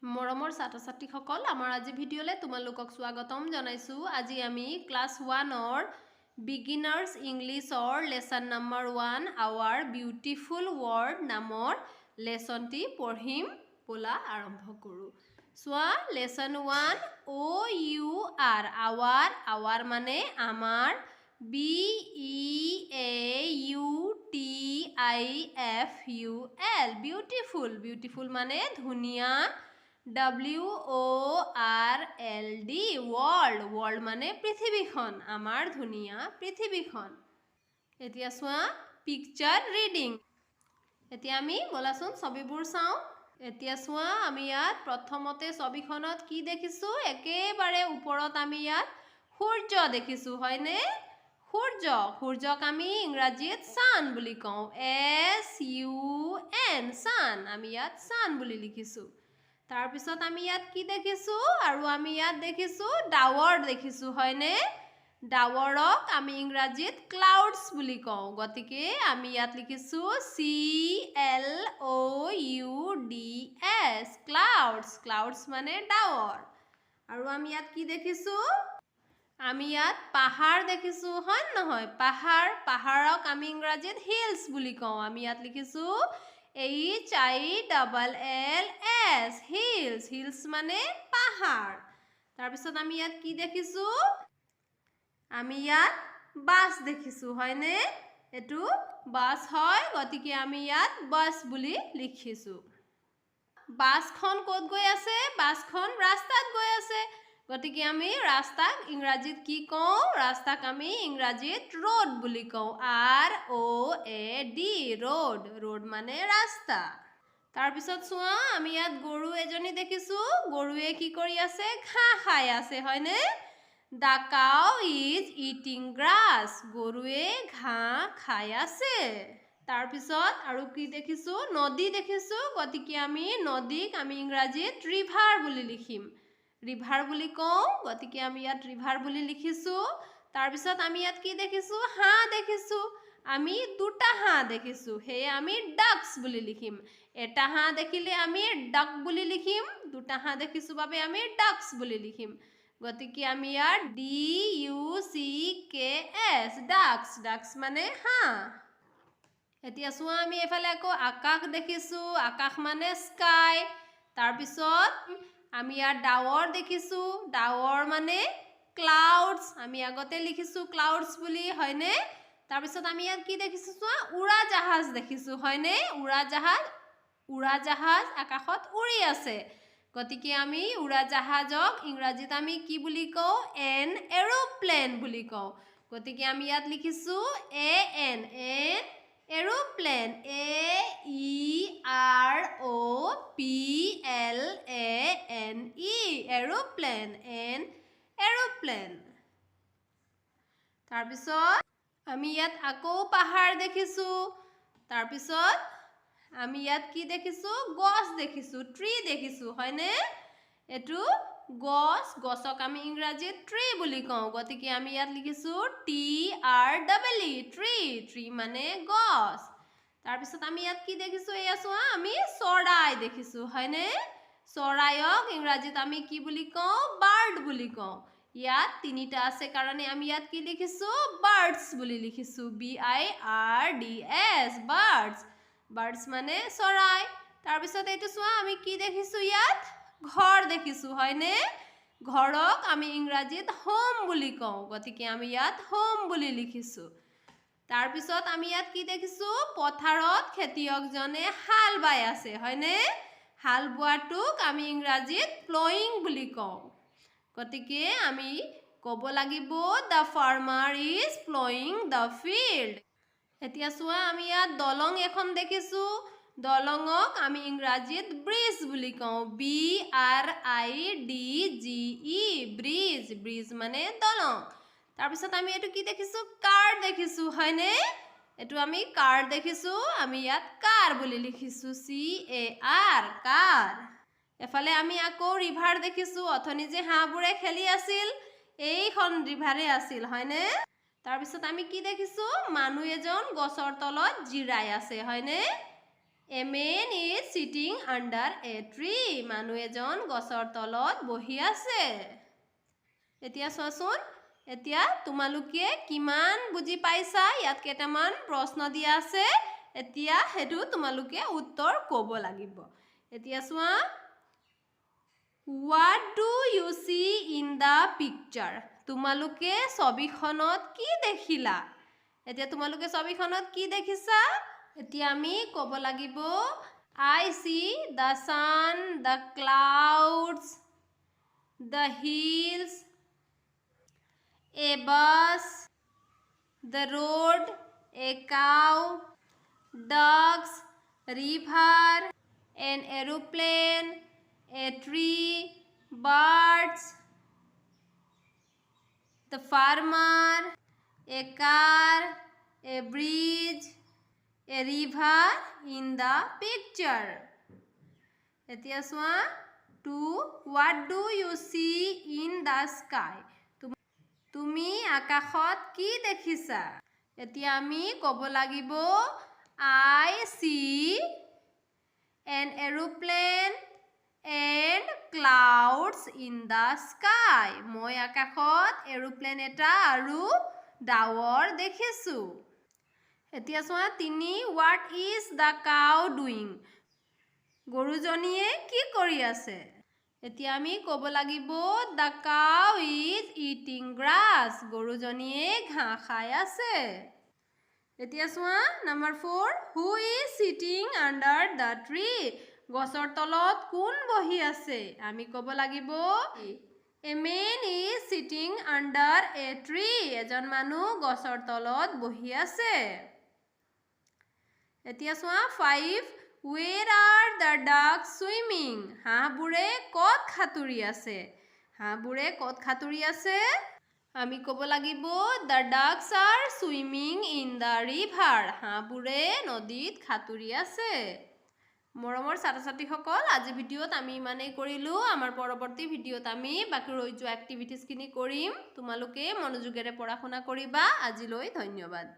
মৰমৰ ছাত্ৰ-ছাত্ৰীসকল আমাৰ আজি ভিডিঅ'লে তোমালোকক স্বাগতম জনাইছো। আজি আমি ক্লাছ 1 বিগিনাৰ্ছ ইংলিছৰ lesson number 1 our beautiful word নামৰ লেসনটি পঢ়িম। বলা আৰম্ভ কৰো। চোৱা lesson 1 O U R our মানে আমাৰ BEAUTIFUL বিউটিফুল মানে ধুনীয়া WORLD world মানে পৃথিৱীখন আমাৰ ধুনীয়া পৃথিৱীখন। এতিয়া চোৱা পিকচাৰ ৰিডিং। এতিয়া আমি বলাচোন ছবিবোৰ চাওঁ। এতিয়া চোৱা আমি ইয়াত প্ৰথমতে ছবিখনত কি দেখিছো একেবাৰে ওপৰত আমি ইয়াত সূৰ্য দেখিছো হয়নে? সূৰ্যক আমি ইংৰাজীত সান বুলি কওঁ SUN সান আমি ইয়াত সান বুলি লিখিছো। তাৰ পিছত আমি ইয়াত কি দেখিছো আৰু আমি ইয়াত দেখিছো ডাৱৰ দেখিছো হয়নে? ডাৱৰক আমি ইংৰাজীত ক্লাউডছ বুলি কওঁ গতিকে আমি ইয়াত লিখিছো CLOUDS ক্লাউডছ মানে ডাৱৰ। আৰু আমি ইয়াত কি দেখিছো আমি ইয়াত পাহাৰ দেখিছো হয় নহয়? পাহাৰক আমি ইংৰাজীত হিলছ বুলি কওঁ। আমি ইয়াত লিখিছো HILLS হিলছ মানে পাহাৰ। তাৰ পিছত আমি ইয়াত কি দেখিছো আমি ইয়াত বাছ দেখিছো হয়নে? এটো বাছ হয় গতিকে আমি ইয়াত বাছ বুলি লিখিছো। বাছখন ক'ত গৈ আছে? বাছখন ৰাস্তাত গৈ আছে গতিকে আমি ৰাস্তাক ইংৰাজীত কি কওঁ? ৰাস্তাক আমি ইংৰাজীত ৰোড বুলি কওঁ ROAD ৰোড মানে ৰাস্তা। তাৰ পিছত চোৱা আমি ইয়াত গৰু এজনী দেখিছো। গৰুৱে কি কৰি আছে? ঘাঁহ খাই আছে হয়নে? The cow is eating grass গৰুৱে ঘাঁহ খাই আছে। তাৰ পিছত আৰু কি দেখিছো? নদী দেখিছো গতিকে আমি নদীক আমি ইংৰাজীত ৰিভাৰ বুলি লিখিম। ৰিভাৰ বুলি কওঁ গতিকে আমি ইয়াত ৰিভাৰ বুলি লিখিছো। তাৰ পিছত আমি ইয়াত কি দেখিছো? হাঁহ দেখিছো। আমি দুটা হাঁহ দেখিছো সেয়ে আমি ডাকস বুলি লিখিম। এটা হাঁহ দেখিলে আমি ডাক বুলি লিখিম। দুটা হাঁহ দেখিছো বাবে আমি ডাকস বুলি লিখিম। গতিকে আমি ইয়াত DUCKS ডাকস মানে হাঁহ। এতিয়া চোৱা আমি এফালে আকৌ আকাশ দেখিছো। আকাশ মানে স্কাই। তাৰ পিছত আমি ইয়াত ডাৱৰ দেখিছো। ডাৱৰ মানে ক্লাউডছ আমি আগতে লিখিছো ক্লাউডছ বুলি হয়নে? তাৰ পিছত আমি ইয়াত কি দেখিছো? চোৱা উৰাজাহাজ দেখিছো হয়নে? উৰাজাহাজ আকাশত উৰি আছে গতিকে আমি উৰাজাহাজক ইংৰাজীত আমি কি বুলি কওঁ? এন এৰোপ্লেন বুলি কওঁ। গতিকে আমি ইয়াত লিখিছো AN এৰোপ্লেন AEROPLANE এৰোপ্লেন। তাৰপিছত আমি ইয়াত আকৌ পাহাৰ দেখিছো। তাৰপিছত আমি ইয়াত কি দেখিছো? গছ দেখিছো ট্ৰী দেখিছো হয়নে? এটো গছক আমি ইংৰাজীত ট্ৰী বুলি কওঁ গতিকে আমি ইয়াত লিখিছো TREE ট্ৰী মানে গছ। তাৰপিছত আমি ইয়াত কি দেখিছো? এয়া চোৱা আমি চৰাই দেখিছো হয়নে? চৰাইক ইংৰাজীত আমি কি বুলি কওঁ? বাৰ্ড বুলি কওঁ। ইয়াত তিনিটা আছে কাৰণে আমি ইয়াত কি লিখিছো? বাৰ্ডছ বুলি লিখিছো BIRDS বাৰ্ডছ মানে চৰাই। তাৰপিছত এইটো চোৱা আমি কি দেখিছো? ইয়াত ঘৰ দেখিছো হয়নে? ঘৰক আমি ইংৰাজীত হোম বুলি কওঁ গতিকে আমি ইয়াত হোম বুলি লিখিছো। তাৰপিছত আমি ইয়াত কি দেখিছো? পথাৰত খেতিয়কজনে হাল বাই আছে হয়নে? হাল বোৱাটোক আমি ইংৰাজীত প্লয়িং বুলি কওঁ গতিকে আমি ক'ব লাগিব the farmer is plowing the field। এতিয়া চোৱা আমি ইয়াত দলং এখন দেখিছো। দলঙক আমি ইংৰাজীত ব্ৰিজ বুলি কওঁ BRIDGE ব্ৰিজ মানে দলং। তাৰপিছত আমি এইটো কি দেখিছো? কাৰ দেখিছো হয়নে? এইটো আমি কাৰ দেখিছো। আমি ইয়াত কাৰ বুলি লিখিছো CAR কাৰ। এফালে আমি আকৌ ৰিভাৰ দেখিছো। অথনি যে হাঁহবোৰে খেলি আছিল এইখন ৰিভাৰে আছিল হয়নে? তাৰপিছত আমি কি দেখিছো? মানুহ এজন গছৰ তলত জিৰাই আছে হয়নে? A man is sitting under a tree. মানুহ এজন গছৰ তলত বহি আছে। এতিয়া চোৱাচোন, এতিয়া তোমালোকে কিমান বুজি পাইছা? ইয়াত কেইটামান প্ৰশ্ন দিয়া আছে। এতিয়া হেতু তোমালোকে উত্তৰ ক'ব লাগিব। এতিয়া চোৱা, What do you see in the picture? তোমালোকে ছবিখনত কি দেখিলা? এতিয়া তোমালোকে ছবিখনত কি দেখিছা? এতিয়া আমি ক'ব লাগিব, I see the sun, the clouds, the hills, a bus, the road, a cow, ducks, river, an aeroplane, a tree, birds, the farmer, a car, a bridge, a river in the picture. এতিয়া চোৱা, what do you see in the sky? তুমি আকাশত কি দেখিছা? এতিয়া আমি ক'ব লাগিব, I see an aeroplane and clouds in the sky. মই আকাশত এৰোপ্লেন এটা আৰু ডাৱৰ দেখিছো। এতিয়া চোৱা, what is the cow doing? গৰুজনীয়ে কি কৰি আছে? এতিয়া আমি ক'ব লাগিব, the cow is eating grass. গৰুজনীয়ে ঘাঁহ খাই আছে। এতিয়া চোৱা, number 4, who is sitting under the tree? গছৰ তলত কোন বহি আছে? আমি ক'ব লাগিব, a man is sitting under a tree. এজন মানুহ গছৰ তলত বহি আছে। এতিয়া চোৱা, 5, where are the ducks swimming? হাঁহবোৰে ক'ত সাঁতুৰি আছে? হাঁহবোৰে ক'ত সাঁতুৰি আছে? আমি ক'ব লাগিব, the ducks are swimming in the river. হাঁহবোৰে নদীত সাঁতুৰি আছে। মৰমৰ ছাত্ৰ-ছাত্ৰীসকল, আজি ভিডিঅ'ত আমি ইমানেই কৰিলোঁ। আমাৰ পৰৱৰ্তী ভিডিঅ'ত আমি বাকী ৰৈ যোৱা এক্টিভিটিজখিনি কৰিম। তোমালোকে মনোযোগেৰে পঢ়া শুনা কৰিবা। আজিলৈ ধন্যবাদ।